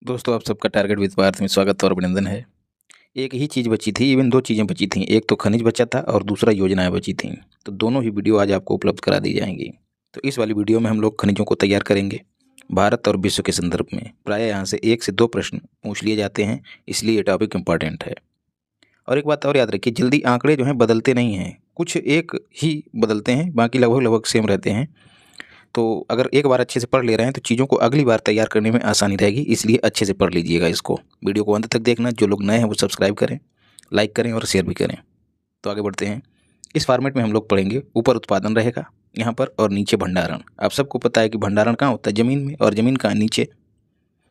दोस्तों, आप सबका टारगेट विद भारत में स्वागत और अभिनंदन है। एक ही चीज़ बची थी, इवन 2 चीज़ें बची थीं। एक तो खनिज बचा था और दूसरा योजनाएँ बची थीं। तो दोनों ही वीडियो आज आपको उपलब्ध करा दी जाएँगी। तो इस वाली वीडियो में हम लोग खनिजों को तैयार करेंगे, भारत और विश्व के संदर्भ में। प्रायः यहाँ से 1 से 2 प्रश्न पूछ लिए जाते हैं, इसलिए ये टॉपिक इम्पॉर्टेंट है। और एक बात और याद रखिए, जल्दी आंकड़े जो हैं बदलते नहीं हैं। कुछ एक ही बदलते हैं, बाकी लगभग सेम रहते हैं। तो अगर एक बार अच्छे से पढ़ ले रहे हैं तो चीज़ों को अगली बार तैयार करने में आसानी रहेगी, इसलिए अच्छे से पढ़ लीजिएगा इसको। वीडियो को अंत तक देखना। जो लोग नए हैं वो सब्सक्राइब करें, लाइक करें और शेयर भी करें। तो आगे बढ़ते हैं। इस फॉर्मेट में हम लोग पढ़ेंगे। ऊपर उत्पादन रहेगा यहाँ पर और नीचे भंडारण। आप सबको पता है कि भंडारण कहाँ होता है, ज़मीन में, और ज़मीन कहाँ है, नीचे।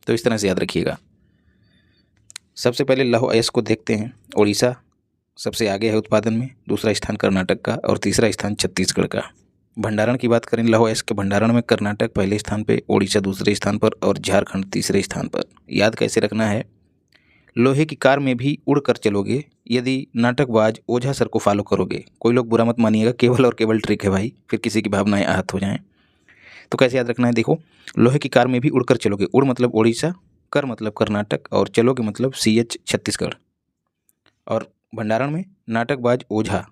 तो इस तरह से याद रखिएगा। सबसे पहले लौह अयस्क को देखते हैं। उड़ीसा सबसे आगे है उत्पादन में, दूसरा स्थान कर्नाटक का और तीसरा स्थान छत्तीसगढ़ का। भंडारण की बात करें, लौह अयस्क के भंडारण में कर्नाटक पहले स्थान पे, उड़ीसा दूसरे स्थान पर और झारखंड तीसरे स्थान पर। याद कैसे रखना है, लोहे की कार में भी उड़कर चलोगे यदि नाटकबाज ओझा सर को फॉलो करोगे। कोई लोग बुरा मत मानिएगा, केवल और केवल ट्रिक है भाई, फिर किसी की भावनाएं आहत हो जाएं। तो कैसे याद रखना है, देखो, लोहे की कार में भी उड़कर चलोगे। उड़ मतलब उड़ीसा, कर मतलब कर्नाटक और चलोगे मतलब CH छत्तीसगढ़। और भंडारण में नाटकबाज ओझा,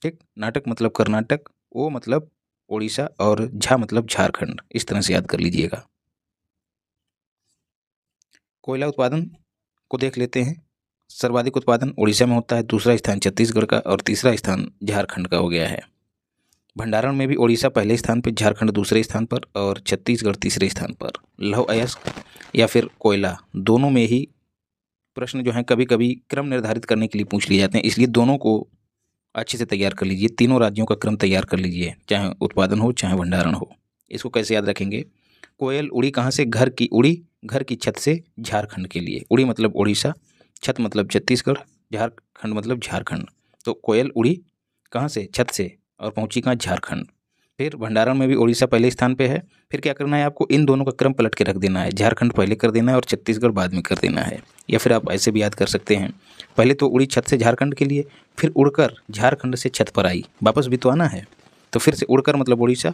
ठीक, नाटक मतलब कर्नाटक, ओ मतलब उड़ीसा और झा मतलब झारखंड। इस तरह से याद कर लीजिएगा। कोयला उत्पादन को देख लेते हैं। सर्वाधिक उत्पादन उड़ीसा में होता है, दूसरा स्थान छत्तीसगढ़ का और तीसरा स्थान झारखंड का हो गया है। भंडारण में भी उड़ीसा पहले स्थान पर, झारखंड दूसरे स्थान पर और छत्तीसगढ़ तीसरे स्थान पर। लौह अयस्क या फिर कोयला, दोनों में ही प्रश्न जो हैं कभी कभी क्रम निर्धारित करने के लिए पूछ लिए जाते हैं, इसलिए दोनों को अच्छे से तैयार कर लीजिए। तीनों राज्यों का क्रम तैयार कर लीजिए, चाहे उत्पादन हो चाहे भंडारण हो। इसको कैसे याद रखेंगे, कोयल उड़ी कहाँ से, घर की उड़ी, घर की छत से झारखंड के लिए। उड़ी मतलब उड़ीसा, छत मतलब छत्तीसगढ़, झारखंड मतलब झारखंड। तो कोयल उड़ी कहाँ से, छत से, और पहुंची कहाँ, झारखंड। फिर भंडारण में भी उड़ीसा पहले स्थान पे है। फिर क्या करना है आपको, इन दोनों का क्रम पलट के रख देना है। झारखंड पहले कर देना है और छत्तीसगढ़ बाद में कर देना है। या फिर आप ऐसे भी याद कर सकते हैं, पहले तो उड़ी छत से झारखंड के लिए, फिर उड़कर झारखंड से छत पर आई, वापस भी तो आना है। तो फिर से उड़कर मतलब उड़ीसा,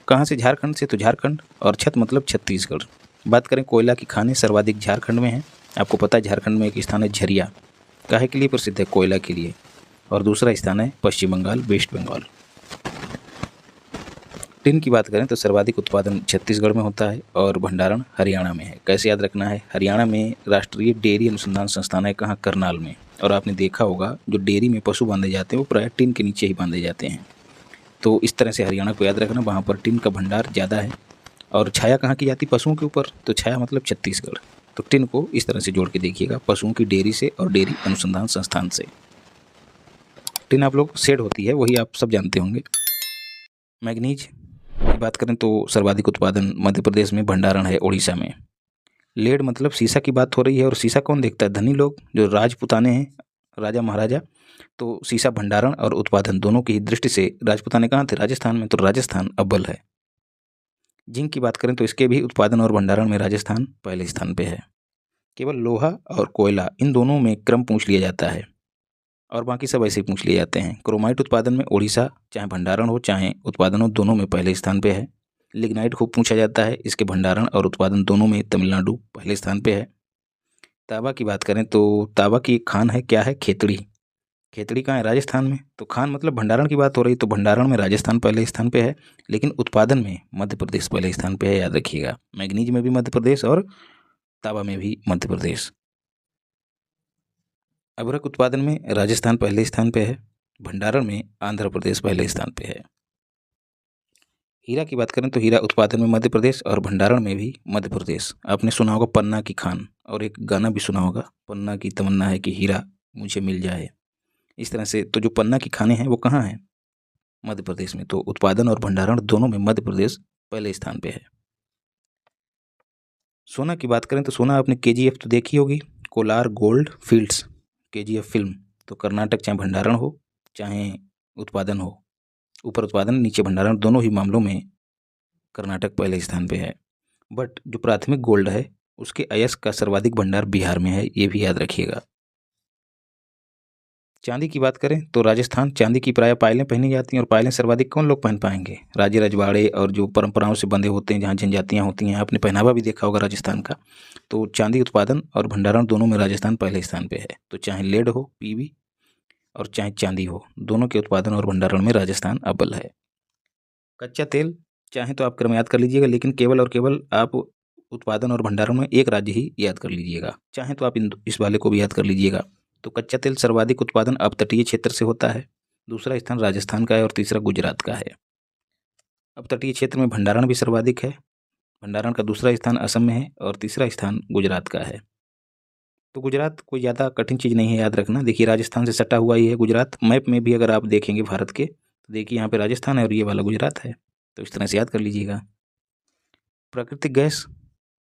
कहाँ से, झारखंड से, तो झारखंड, और छत मतलब छत्तीसगढ़। बात करें कोयला की खानें, सर्वाधिक झारखंड में है। आपको पता है झारखंड में एक स्थान है झरिया, काहे के लिए प्रसिद्ध है, कोयला के लिए। और दूसरा स्थान है पश्चिम बंगाल, वेस्ट बंगाल। टिन की बात करें तो सर्वाधिक उत्पादन छत्तीसगढ़ में होता है और भंडारण हरियाणा में है। कैसे याद रखना है, हरियाणा में राष्ट्रीय डेयरी अनुसंधान संस्थान है, कहाँ, करनाल में। और आपने देखा होगा जो डेयरी में पशु बांधे जाते हैं वो प्रायः टिन के नीचे ही बांधे जाते हैं। तो इस तरह से हरियाणा को याद रखना, वहाँ पर टिन का भंडार ज़्यादा है। और छाया कहाँ की जाती, पशुओं के ऊपर, तो छाया मतलब छत्तीसगढ़। तो टिन को इस तरह से जोड़ के देखिएगा, पशुओं की डेयरी से और डेयरी अनुसंधान संस्थान से। टिन आप लोग शेड होती है, वही आप सब जानते होंगे। मैग्नीज की बात करें तो सर्वाधिक उत्पादन मध्य प्रदेश में, भंडारण है उड़ीसा में। लेड मतलब शीशा की बात हो रही है, और शीशा कौन देखता है, धनी लोग, जो राजपुताने हैं, राजा महाराजा। तो शीशा भंडारण और उत्पादन दोनों की दृष्टि से राजपुताने कहाँ थे, राजस्थान में, तो राजस्थान अव्वल है। जिंक की बात करें तो इसके भी उत्पादन और भंडारण में राजस्थान पहले स्थान पे है। केवल लोहा और कोयला, इन दोनों में क्रम पूछ लिया जाता है और बाकी सब ऐसे ही पूछ लिए जाते हैं। क्रोमाइट उत्पादन में उड़ीसा, चाहे भंडारण हो चाहे उत्पादन हो, दोनों में पहले स्थान पे है। लिग्नाइट खूब पूछा जाता है, इसके भंडारण और उत्पादन दोनों में तमिलनाडु पहले स्थान पे है। तांबा की बात करें तो तांबा की एक खान है, क्या है, खेतड़ी। खेतड़ी कहाँ है, राजस्थान में। तो खान मतलब भंडारण की बात हो रही, तो भंडारण में राजस्थान पहले स्थान पे है, लेकिन उत्पादन में मध्य प्रदेश पहले स्थान पे है, याद रखिएगा। मैग्नीज में भी मध्य प्रदेश और तांबा में भी मध्य प्रदेश। अभ्रक उत्पादन में राजस्थान पहले स्थान पे है, भंडारण में आंध्र प्रदेश पहले स्थान पे है। हीरा की बात करें तो हीरा उत्पादन में मध्य प्रदेश और भंडारण में भी मध्य प्रदेश। आपने सुना होगा पन्ना की खान, और एक गाना भी सुना होगा, पन्ना की तमन्ना है कि हीरा मुझे मिल जाए। इस तरह से तो जो पन्ना की खानें हैं वो कहाँ हैं, मध्य प्रदेश में। तो उत्पादन और भंडारण दोनों में मध्य प्रदेश पहले स्थान पे है। सोना की बात करें तो सोना आपने KGF तो देखी होगी, Kolar gold fields, KGF film. तो कर्नाटक चाहे भंडारण हो चाहे उत्पादन हो, ऊपर उत्पादन नीचे भंडारण, दोनों ही मामलों में कर्नाटक पहले स्थान पे है। बट जो प्राथमिक गोल्ड है उसके अयस्क का सर्वाधिक भंडार बिहार में है, ये भी याद रखिएगा। चांदी की बात करें तो राजस्थान, चांदी की प्रायः पायलें पहनी जाती हैं और पायलें सर्वाधिक कौन लोग पहन पाएंगे? राज्य रजवाड़े और जो परंपराओं से बंधे होते हैं, जहाँ जनजातियाँ होती हैं। आपने पहनावा भी देखा होगा राजस्थान का। तो चांदी उत्पादन और भंडारण दोनों में राजस्थान पहले स्थान पे है। तो चाहे लेड हो, पीवी, और चाहे चांदी हो, दोनों के उत्पादन और भंडारण में राजस्थान अव्वल है। कच्चा तेल चाहे तो आप क्रम याद कर लीजिएगा, लेकिन केवल और केवल आप उत्पादन और भंडारण में एक राज्य ही याद कर लीजिएगा। चाहे तो आप इस वाले को भी याद कर लीजिएगा। तो कच्चा तेल सर्वाधिक उत्पादन अपतटीय क्षेत्र से होता है, दूसरा स्थान राजस्थान का है और तीसरा गुजरात का है। अपतटीय क्षेत्र में भंडारण भी सर्वाधिक है, भंडारण का दूसरा स्थान असम में है और तीसरा स्थान गुजरात का है। तो गुजरात कोई ज़्यादा कठिन चीज़ नहीं है याद रखना। देखिए राजस्थान से सटा हुआ ही है गुजरात। मैप में भी अगर आप देखेंगे भारत के, तो देखिए यहाँ पे राजस्थान है और ये वाला गुजरात है। तो इस तरह से याद कर लीजिएगा। प्राकृतिक गैस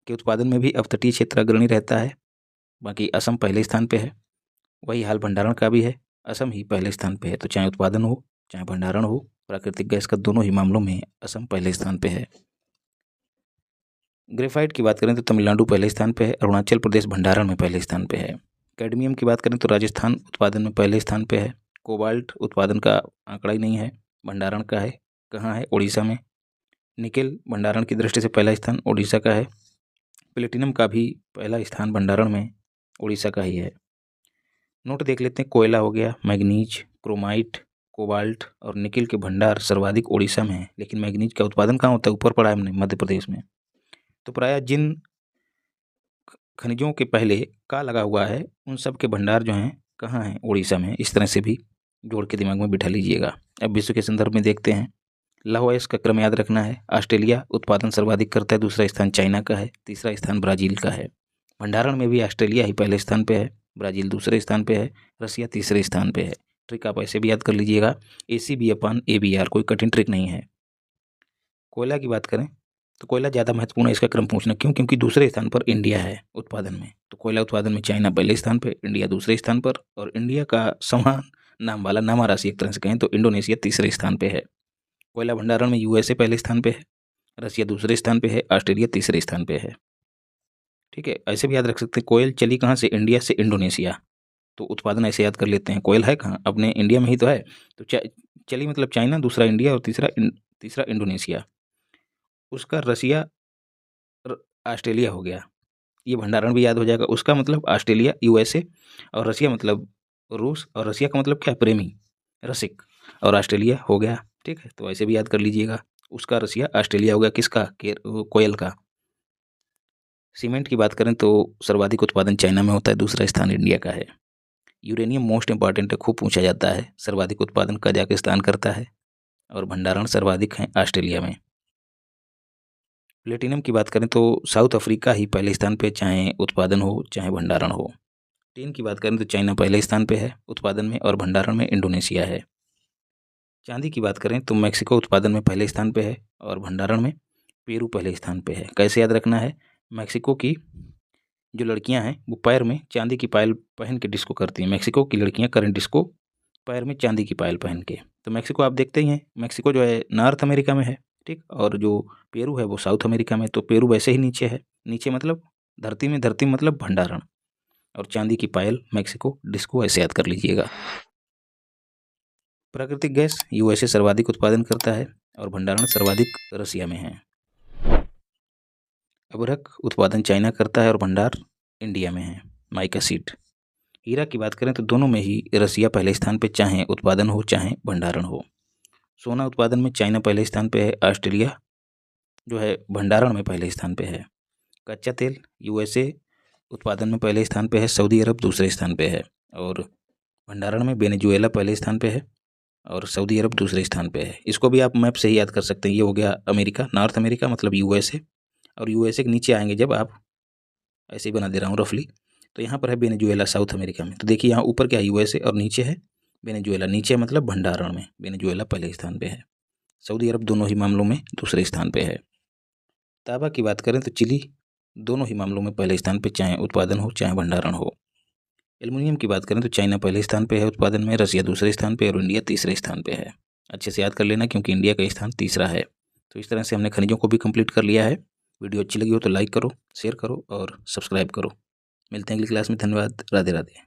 के उत्पादन में भी अपतटीय क्षेत्र अग्रणी रहता है, बाकी असम पहले स्थान पे है। वही हाल भंडारण का भी है, असम ही पहले स्थान पे है। तो चाहे उत्पादन हो चाहे भंडारण हो, प्राकृतिक गैस का दोनों ही मामलों में असम पहले स्थान पे है। ग्रेफाइट की बात करें तो तमिलनाडु पहले स्थान पे है, अरुणाचल प्रदेश भंडारण में पहले स्थान पे है। कैडमियम की बात करें तो राजस्थान उत्पादन में पहले स्थान पे है। कोबाल्ट उत्पादन का आंकड़ा ही नहीं है, भंडारण का है। कहाँ है? उड़ीसा में। निकेल भंडारण की दृष्टि से पहला स्थान उड़ीसा का है। प्लेटिनम का भी पहला स्थान भंडारण में उड़ीसा का ही है। नोट देख लेते हैं। कोयला हो गया, मैग्नीज, क्रोमाइट, कोबाल्ट और निकेल के भंडार सर्वाधिक उड़ीसा में है, लेकिन मैग्नीज का उत्पादन कहाँ होता है? ऊपर पड़ा है हमने, मध्य प्रदेश में। तो प्रायः जिन खनिजों के पहले का लगा हुआ है, उन सब के भंडार जो हैं कहाँ हैं? उड़ीसा में। इस तरह से भी जोड़ के दिमाग में बिठा लीजिएगा। अब विश्व के संदर्भ में देखते हैं। लौह अयस्क का क्रम याद रखना है। ऑस्ट्रेलिया उत्पादन सर्वाधिक करता है, दूसरा स्थान चाइना का है, तीसरा स्थान ब्राज़ील का है। भंडारण में भी ऑस्ट्रेलिया ही पहले स्थान पे है, ब्राज़ील दूसरे स्थान पे है, रसिया तीसरे स्थान पे है। ट्रिक आप ऐसे भी याद कर लीजिएगा, ACB/ABR, कोई कठिन ट्रिक नहीं है। कोयला की बात करें तो कोयला ज़्यादा महत्वपूर्ण है इसका क्रम पूछना। क्यों? क्योंकि दूसरे स्थान पर इंडिया है उत्पादन में। तो कोयला उत्पादन में चाइना पहले स्थान पे, इंडिया दूसरे स्थान पर, और इंडिया का समान नाम वाला नामा राशि एक तरह से कहें तो इंडोनेशिया तीसरे स्थान पे है। कोयला भंडारण में USA पहले स्थान पे है, रसिया दूसरे स्थान पे है, ऑस्ट्रेलिया तीसरे स्थान पे है। ठीक है, ऐसे भी याद रख सकते हैं। कोयल चली कहाँ से? इंडिया से इंडोनेशिया। तो उत्पादन ऐसे याद कर लेते हैं। कोयल है कहाँ? अपने इंडिया में ही तो है। तो चली मतलब चाइना, दूसरा इंडिया और तीसरा इंडोनेशिया। उसका रसिया ऑस्ट्रेलिया हो गया। ये भंडारण भी याद हो जाएगा। उसका मतलब ऑस्ट्रेलिया USA, और रसिया मतलब रूस, और रसिया का मतलब क्या? प्रेमी, रसिक, और ऑस्ट्रेलिया हो गया। ठीक है, तो ऐसे भी याद कर लीजिएगा। उसका रसिया, ऑस्ट्रेलिया हो गया। किसका? कोयल का। सीमेंट की बात करें तो सर्वाधिक उत्पादन चाइना में होता है, दूसरा स्थान इंडिया का है। यूरेनियम मोस्ट इंपॉर्टेंट है, खूब पूछा जाता है। सर्वाधिक उत्पादन कजाकिस्तान करता है और भंडारण सर्वाधिक है ऑस्ट्रेलिया में। प्लेटिनम की बात करें तो साउथ अफ्रीका ही पहले स्थान पे, चाहे उत्पादन हो चाहे भंडारण हो। टीन की बात करें तो चाइना पहले स्थान पे है उत्पादन में, और भंडारण में इंडोनेशिया है। चांदी की बात करें तो मैक्सिको उत्पादन में पहले स्थान पे है और भंडारण में पेरू पहले स्थान पे है। कैसे याद रखना है? मैक्सिको की जो लड़कियां हैं वो पैर में चांदी की पायल पहन के डिस्को करती हैं। मैक्सिको की लड़कियां करें डिस्को पैर में चांदी की पायल पहन के। तो मैक्सिको आप देखते ही हैं, मैक्सिको जो है नॉर्थ अमेरिका में है, ठीक, और जो पेरू है वो साउथ अमेरिका में। तो पेरू वैसे ही नीचे है, नीचे मतलब धरती में, धरती मतलब भंडारण, और चांदी की पायल मैक्सिको, डिस्को ऐसे याद कर लीजिएगा। प्राकृतिक गैस USA सर्वाधिक उत्पादन करता है और भंडारण सर्वाधिक रसिया में है। अभ्रक उत्पादन चाइना करता है और भंडार इंडिया में है। Mica seed. हीरा की बात करें तो दोनों में ही रसिया पहले स्थान पे, चाहे उत्पादन हो चाहे भंडारण हो। सोना उत्पादन में चाइना पहले स्थान पे है, ऑस्ट्रेलिया जो है भंडारण में पहले स्थान पे है। कच्चा तेल USA उत्पादन में पहले स्थान पे है, सऊदी अरब दूसरे स्थान पे है, और भंडारण में वेनेजुएला पहले स्थान पे है और सऊदी अरब दूसरे स्थान पे है। इसको भी आप मैप से ही याद कर सकते हैं। ये हो गया अमेरिका, नॉर्थ अमेरिका मतलब USA, और USA के नीचे आएंगे जब आप, ऐसे ही बना दे रहा हूँ रफली, तो यहाँ पर है वेनेजुएला साउथ अमेरिका में। तो देखिए यहाँ ऊपर क्या है? USA, और नीचे है वेनेजुएला। नीचे मतलब भंडारण में वेनेजुएला पहले स्थान पे है, सऊदी अरब दोनों ही मामलों में दूसरे स्थान पे है। तांबा की बात करें तो चिली दोनों ही मामलों में पहले स्थान पे, चाहे उत्पादन हो चाहे भंडारण हो। एल्युमिनियम की बात करें तो चाइना पहले स्थान पे है उत्पादन में, रसिया दूसरे स्थान पे और इंडिया तीसरे स्थान पे है। अच्छे से याद कर लेना क्योंकि इंडिया का स्थान तीसरा है। तो इस तरह से हमने खनिजों को भी कंप्लीट कर लिया है। वीडियो अच्छी लगी हो तो लाइक करो, शेयर करो और सब्सक्राइब करो। मिलते हैं अगली क्लास में। धन्यवाद। राधे राधे।